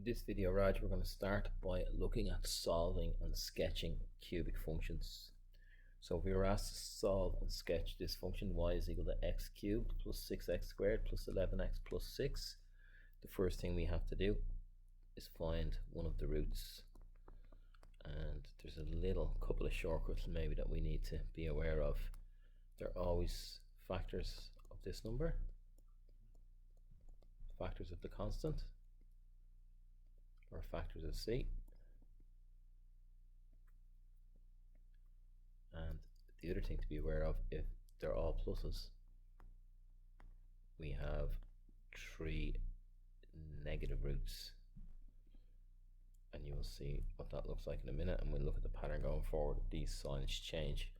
this video, Raj, we're going to start by looking at solving and sketching cubic functions. So if we were asked to solve and sketch this function y is equal to x cubed plus 6x squared plus 11x plus 6, the first thing we have to do is find one of the roots. And there's a little couple of shortcuts maybe that we need to be aware of. There are always factors of this number, factors of the constant, or factors of c. And the other thing to be aware of, if they're all pluses, we have 3 negative roots. And you will see what that looks like in a minute, and we'll look at the pattern going forward. These signs change.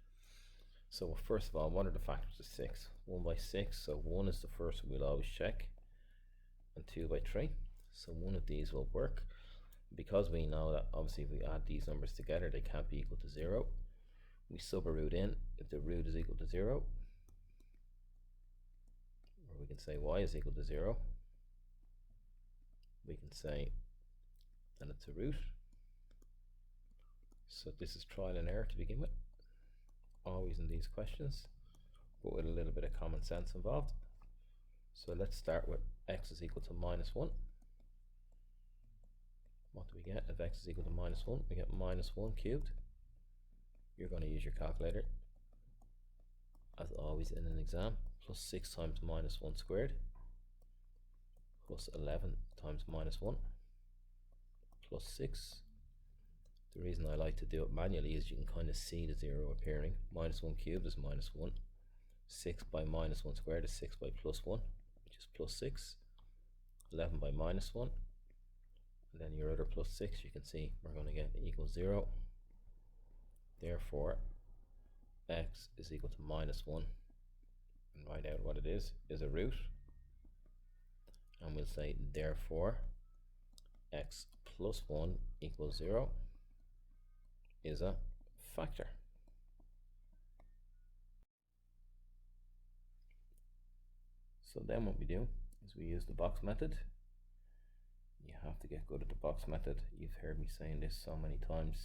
So first of all, what are the factors of 6? 1 by 6, so 1 is the first one we'll always check, and 2 by 3. So one of these will work. Because we know that obviously if we add these numbers together, they can't be equal to 0. We sub a root in if the root is equal to 0. Or we can say y is equal to 0. We can say that it's a root. So this is trial and error to begin with, always in these questions, but with a little bit of common sense involved. So let's start with x is equal to minus 1. What do we get? If x is equal to minus 1, we get minus 1 cubed. You're going to use your calculator, as always in an exam, plus 6 times minus 1 squared, plus 11 times minus 1, plus 6. The reason I like to do it manually is you can kind of see the 0 appearing. Minus 1 cubed is minus 1. 6 by minus 1 squared is 6 by plus 1, which is plus 6. 11 by minus 1. And then your other plus 6, you can see we're going to get equals 0. Therefore, x is equal to minus 1. And write out what it is a root. And we'll say, therefore, x plus 1 equals 0 is a factor. So then what we do is we use the box method. You have to get good at the box method. You've heard me saying this so many times.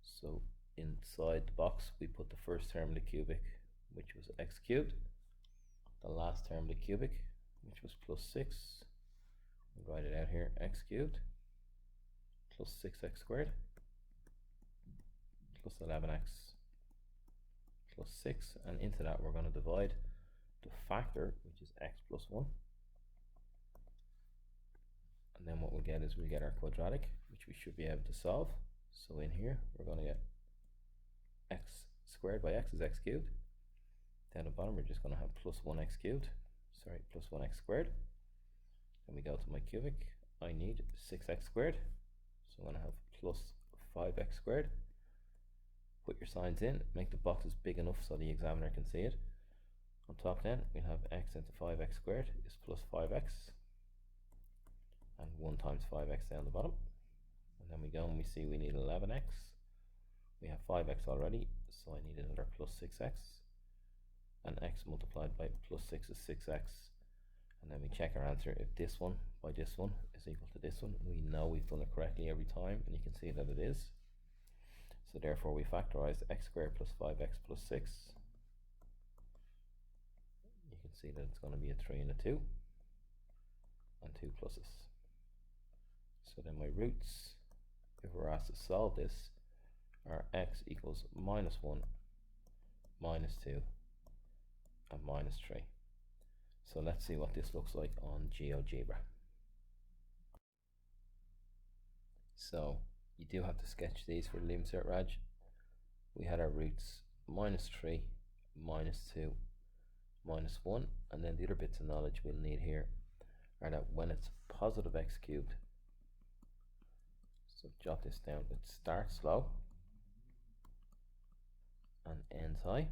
So inside the box we put the first term of the cubic, which was x cubed, the last term of the cubic, which was plus 6. We'll write it out here, x cubed plus 6x squared plus 11x plus 6, and into that we're going to divide the factor, which is x plus 1. And then what we'll get is we get our quadratic, which we should be able to solve. So in here we're going to get x squared by x is x cubed. Down the bottom we're just going to have plus 1x cubed, plus 1x squared. Then we go to my cubic. I need 6x squared, so I'm going to have plus 5x squared. Put your signs in, make the boxes big enough so the examiner can see it. On top then we'll have x into 5x squared is plus 5x, and 1 times 5x down the bottom. And then we go and we see we need 11x. We have 5x already, so I need another plus 6x, and x multiplied by plus 6 is 6x. And then we check our answer. If this one by this one is equal to this one, we know we've done it correctly every time, and you can see that it is. So therefore we factorize x squared plus 5x plus 6. You can see that it's going to be a 3 and a 2, and 2 pluses. So then my roots, if we're asked to solve this, are x equals minus 1, minus 2, and minus 3. So let's see what this looks like on GeoGebra. So you do have to sketch these for the Leaving Cert, Raj. We had our roots minus 3, minus 2, minus 1, and then the other bits of knowledge we'll need here are that when it's positive x cubed, so jot this down, it starts low and ends high.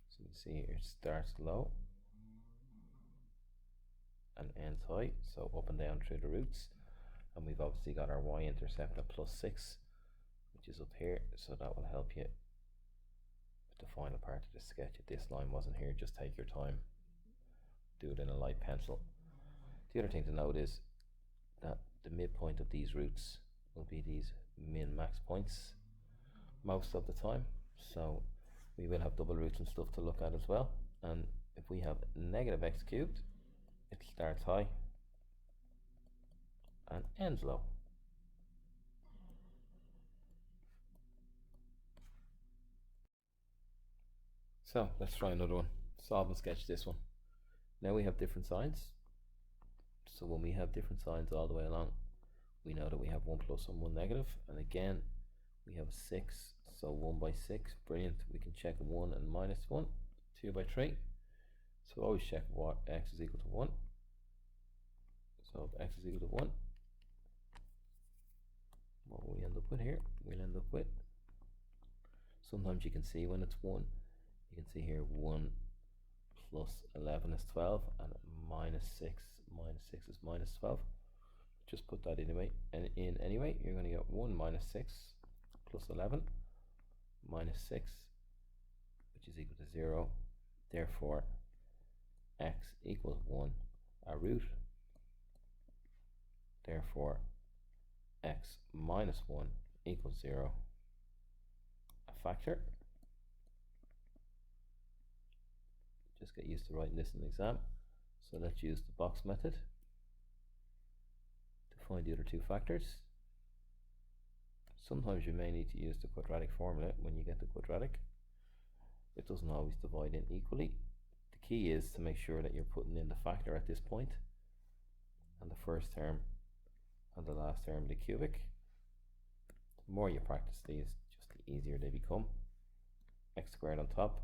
So you can see here it starts low and ends high, so up and down through the roots. And we've obviously got our y-intercept at plus 6, which is up here, so that will help you with the final part of the sketch. If this line wasn't here, just take your time, do it in a light pencil. The other thing to note is that the midpoint of these roots will be these min-max points most of the time. So we will have double roots and stuff to look at as well. And if we have negative x cubed, it starts high and ends low. So let's try another one. Solve and sketch this one. Now we have different signs. So when we have different signs all the way along, we know that we have 1 plus and 1 negative. And again, we have a 6. So 1 by 6, brilliant. We can check 1 and minus 1, 2 by 3. So always check what x is equal to 1. So if x is equal to 1, what will we end up with here? We'll end up with, sometimes you can see when it's 1, you can see here 1 plus 11 is 12, and minus 6 is minus 12. Just put that anyway, and in anyway, you're going to get 1 minus 6 plus 11 minus 6, which is equal to 0. Therefore, x equals 1, a root. Therefore, x minus 1 equals 0, a factor. Just get used to writing this in the exam. So let's use the box method to find the other two factors. Sometimes you may need to use the quadratic formula when you get the quadratic. It doesn't always divide in equally. The key is to make sure that you're putting in the factor at this point, and the first term and the last term the cubic. The more you practice these, just the easier they become. X squared on top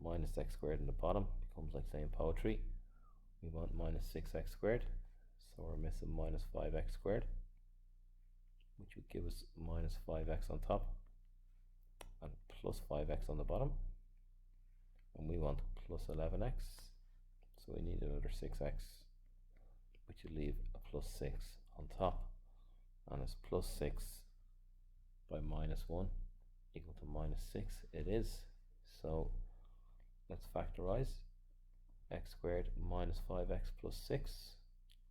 minus x squared in the bottom becomes like saying poetry. We want minus 6x squared, so we're missing minus 5x squared, which would give us minus 5x on top and plus 5x on the bottom, and we want plus 11x, so we need another 6x, which would leave a plus 6 on top, and it's plus 6 by minus 1 equal to minus 6. It is. So let's factorize. X squared minus 5x plus 6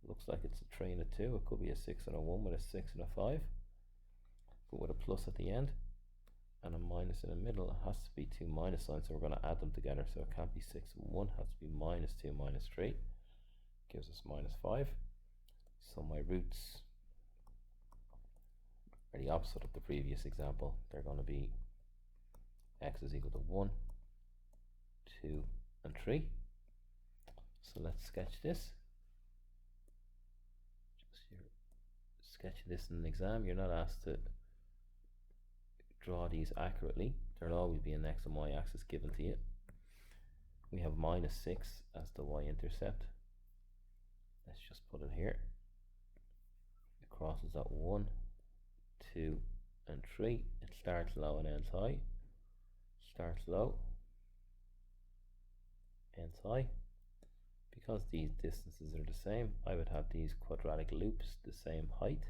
looks like it's a 3 and a 2. It could be a 6 and a 1 with a 6 and a 5, but with a plus at the end and a minus in the middle. It has to be two minus signs, so we're going to add them together. So it can't be 6 and 1, it has to be minus 2 minus 3, gives us minus 5. So my roots are the opposite of the previous example. They're going to be x is equal to 1, 2 and 3. So let's sketch this. Just here, sketch this in an exam. You're not asked to draw these accurately. There'll always be an x and y axis given to you. We have minus 6 as the y-intercept. Let's just put it here. It crosses at 1, 2 and 3. It starts low and ends high. Starts low, ends high. Because these distances are the same, I would have these quadratic loops the same height.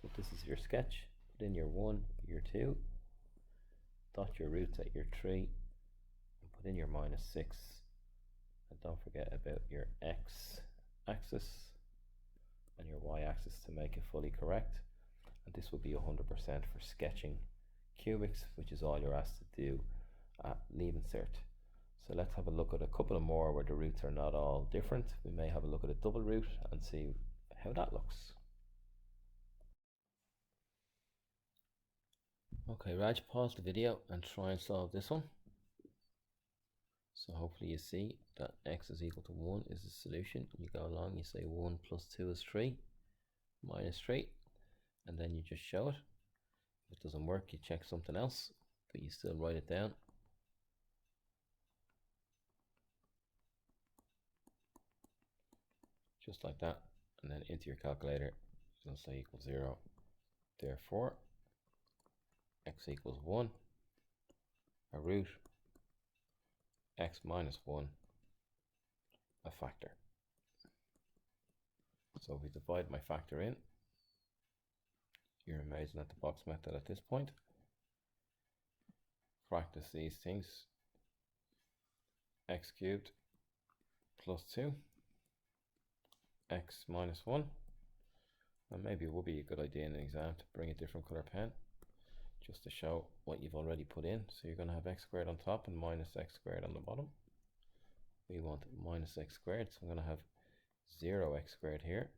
So this is your sketch. Put in your 1, your 2, dot your roots at your 3, and put in your minus 6. And don't forget about your x axis and your y axis to make it fully correct. And this will be 100% for sketching cubics, which is all you're asked to do at Leaving Cert. So let's have a look at a couple of more where the roots are not all different. We may have a look at a double root and see how that looks. Okay, Raj, pause the video and try and solve this one. So hopefully you see that x is equal to 1 is the solution. You go along, you say 1 plus 2 is 3, minus 3, and then you just show it. If it doesn't work, you check something else, but you still write it down. Just like that, and then into your calculator, it's going to say equals 0. Therefore, x equals 1, a root, x minus 1, a factor. So if we divide my factor in, you're amazing at the box method at this point. Practice these things. X cubed plus 2 x minus 1. And maybe it would be a good idea in an exam to bring a different color pen just to show what you've already put in. So you're going to have x squared on top and minus x squared on the bottom. We want minus x squared, so I'm going to have 0x squared here.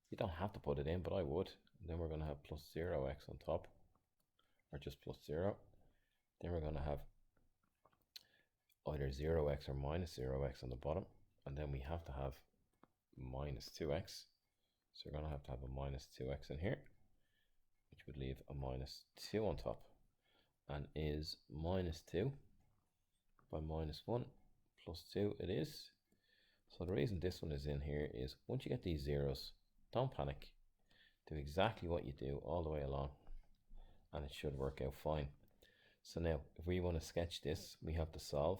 You don't have to put it in, but I would. And then we're going to have plus 0x on top, or just plus 0. Then we're going to have either 0x or minus 0x on the bottom, and then we have to have minus 2x. So we're going to have a minus 2x in here, which would leave a minus 2 on top. And is minus 2 by minus 1 plus 2 it is. So the reason this one is in here is once you get these zeros, don't panic. Do exactly what you do all the way along, and it should work out fine. So now, if we want to sketch this, we have to solve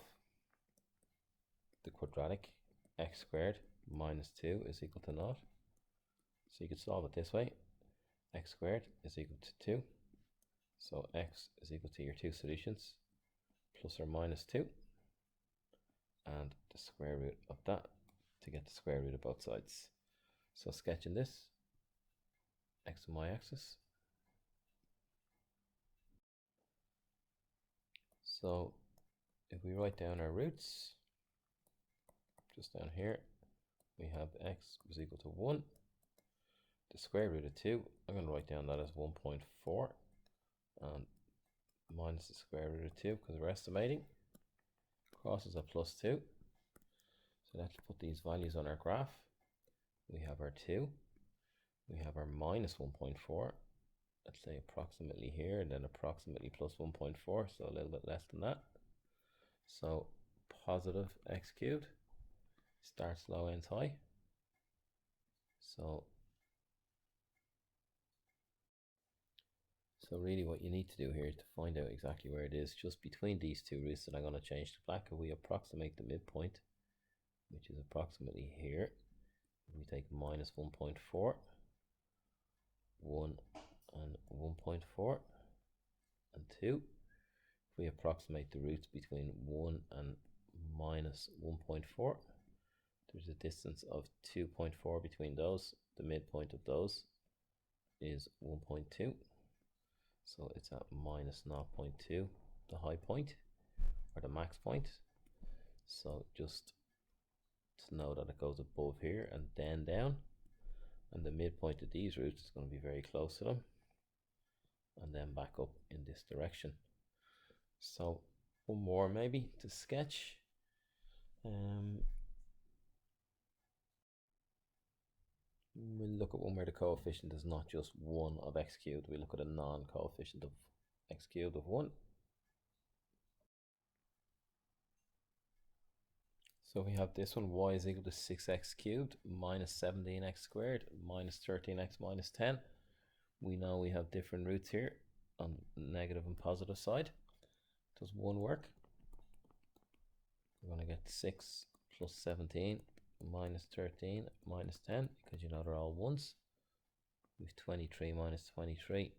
the quadratic. X squared minus 2 is equal to 0. So you could solve it this way. X squared is equal to 2. So x is equal to your two solutions, plus or minus 2. And the square root of that to get the square root of both sides. So sketching this, x and y axis. So if we write down our roots, just down here, we have x is equal to 1. The square root of 2, I'm going to write down that as 1.4, and minus the square root of 2 because we're estimating. Crosses a plus 2. So let's put these values on our graph. We have our 2. We have our minus 1.4. Let's say approximately here, and then approximately plus 1.4, so a little bit less than that. So positive x cubed. Starts low, ends high. So really what you need to do here to find out exactly where it is, just between these two roots that I'm going to change to black, if we approximate the midpoint, which is approximately here, we take minus 1.4, 1 and 1.4, and 2. If we approximate the roots between 1 and minus 1.4, there's a distance of 2.4 between those. The midpoint of those is 1.2. So it's at minus 0.2, the high point, or the max point. So just to know that it goes above here and then down. And the midpoint of these roots is going to be very close to them. And then back up in this direction. So one more maybe to sketch. We'll look at one where the coefficient is not just 1 of x cubed. We look at a non-coefficient of x cubed of 1. So we have this one, y is equal to 6x cubed minus 17x squared minus 13x minus 10. We know we have different roots here on the negative and positive side. Does 1 work? We're going to get 6 plus 17 minus 13 minus 10, because you know they're all ones. We have 23 minus 23.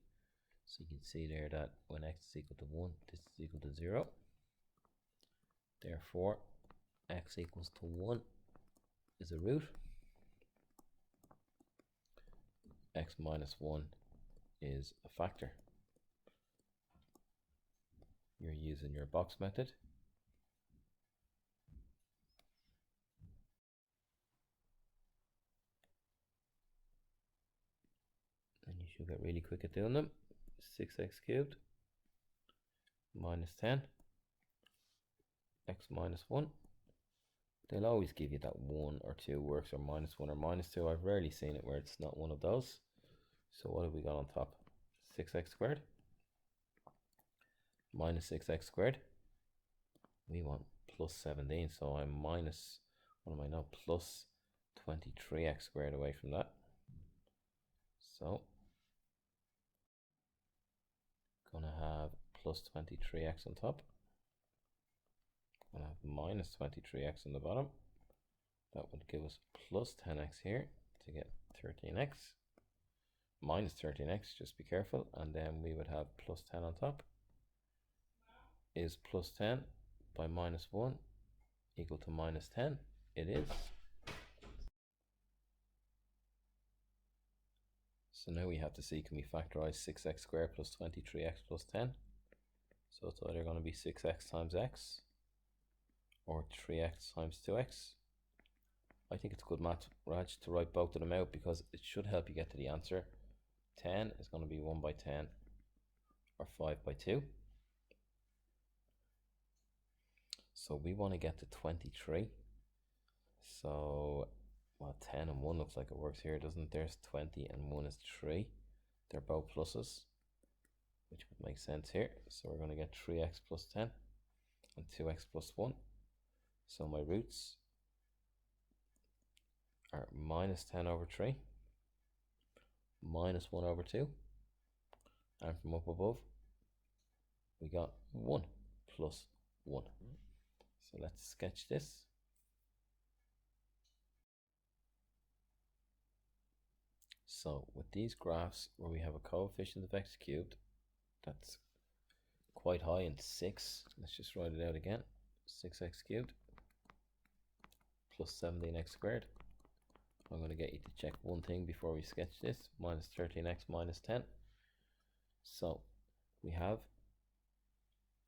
So you can see there that when x is equal to 1, this is equal to 0. Therefore, x equals to 1 is a root. X minus 1 is a factor. You're using your box method. And you should get really quick at doing them. 6x cubed minus 10, x minus 1. They'll always give you that 1 or 2 works, or minus 1 or minus 2. I've rarely seen it where it's not one of those. So what have we got on top? 6x squared minus 6x squared. We want plus 17, so I'm minus, what am I now? Plus 23x squared away from that. So gonna have plus 23x on top. Gonna have minus 23x on the bottom. That would give us plus 10x here to get 13x. Minus 13x, just be careful. And then we would have plus 10 on top. Is plus 10 by minus 1 equal to minus 10? It is. So now we have to see, can we factorize 6x squared plus 23x plus 10? So it's either going to be 6x times x or 3x times 2x. I think it's good math, Raj, to write both of them out because it should help you get to the answer. 10 is going to be 1 by 10 or 5 by 2. So we want to get to 23. So, well, 10 and 1 looks like it works here, doesn't it? There's 20 and 1 is 3. They're both pluses, which would make sense here. So we're going to get 3x plus 10 and 2x plus 1. So my roots are minus 10 over 3, minus 1 over 2, and from up above, we got 1 plus 1. So let's sketch this. So with these graphs where we have a coefficient of x cubed that's quite high in 6, let's just write it out again. 6x cubed plus 17x squared. I'm going to get you to check one thing before we sketch this. Minus 13x minus 10. So we have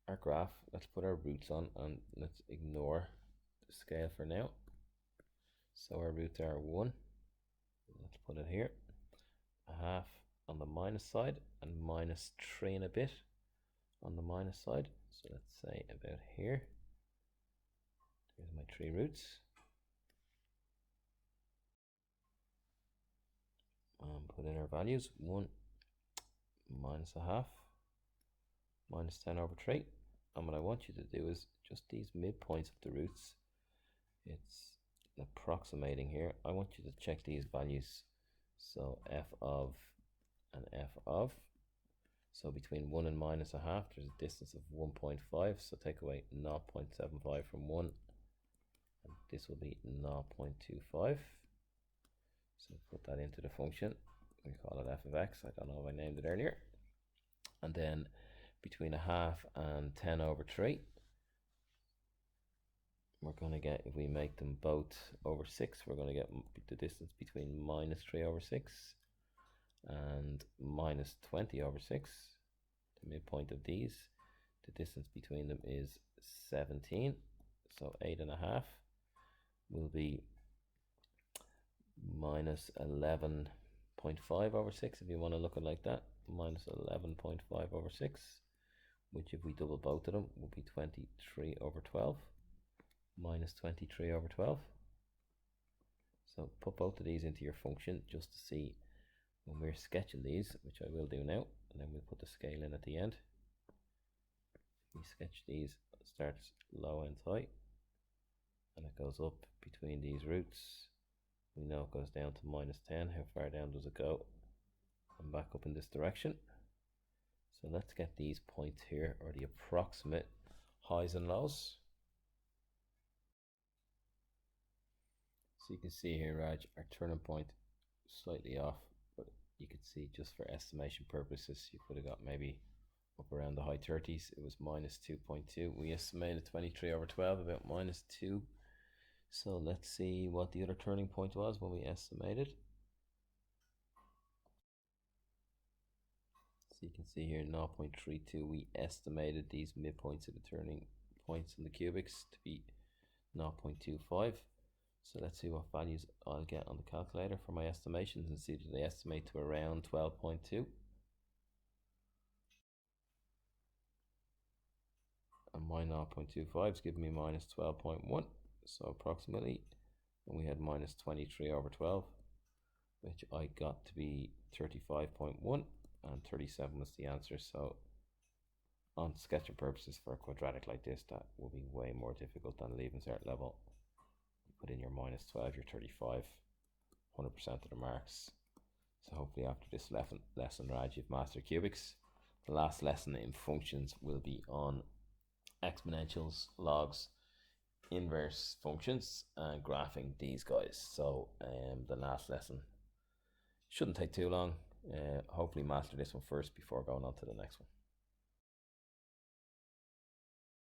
our graph. Let's put our roots on and let's ignore the scale for now. So our roots are 1. Let's put it here. A half on the minus side and minus 3 and a bit on the minus side. So let's say about here. Here's my 3 roots. Put in our values. 1 minus a half minus 10 over 3. And what I want you to do is just these midpoints of the roots. It's approximating here. I want you to check these values. So f of and f of. So between 1 and minus a half, there's a distance of 1.5. So take away 0.75 from 1. And this will be 0.25. So put that into the function. We call it f of x. I don't know if I named it earlier. And then between a half and 10 over 3, we're going to get, if we make them both over 6, we're going to get the distance between minus 3 over 6 and minus 20 over 6. The midpoint of these, the distance between them is 17. So 8.5 will be minus 11.5 over 6, if you want to look at it like that. Minus 11.5 over 6, which if we double both of them will be 23 over 12. Minus 23 over 12. So put both of these into your function just to see when we're sketching these, which I will do now, and then we'll put the scale in at the end. We sketch these, it starts low and high, and it goes up between these roots. We know it goes down to minus 10. How far down does it go? And back up in this direction. So let's get these points here, or the approximate highs and lows. So you can see here, Raj, our turning point slightly off, but you could see just for estimation purposes, you could have got maybe up around the high 30s. It was minus 2.2. We estimated 23 over 12, about minus 2. So let's see what the other turning point was when we estimated. So you can see here 0.32. We estimated these midpoints of the turning points in the cubics to be 0.25. So let's see what values I'll get on the calculator for my estimations and see that they estimate to around 12.2. And my 0.25 is giving me minus 12.1. So approximately, and we had minus 23 over 12, which I got to be 35.1, and 37 was the answer. So on sketching purposes for a quadratic like this, that will be way more difficult than leaving cert level. Put in your minus 12, your 35, 100% of the marks. So hopefully after this lesson, Raj, you've mastered cubics. The last lesson in functions will be on exponentials, logs, inverse functions, and graphing these guys. So the last lesson shouldn't take too long. Hopefully master this one first before going on to the next one.